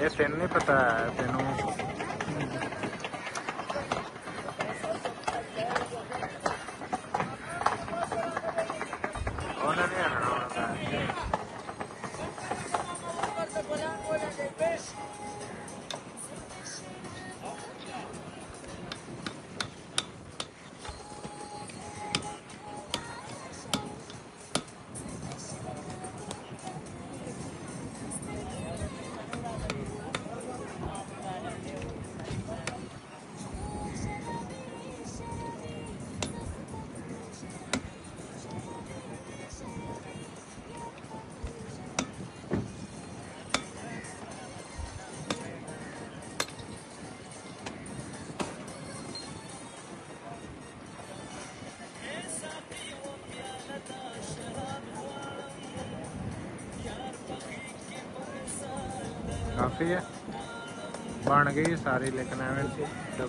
ये तेन नहीं पता है तेनू काफ़ी है बन गई सारी, लेकिन एवं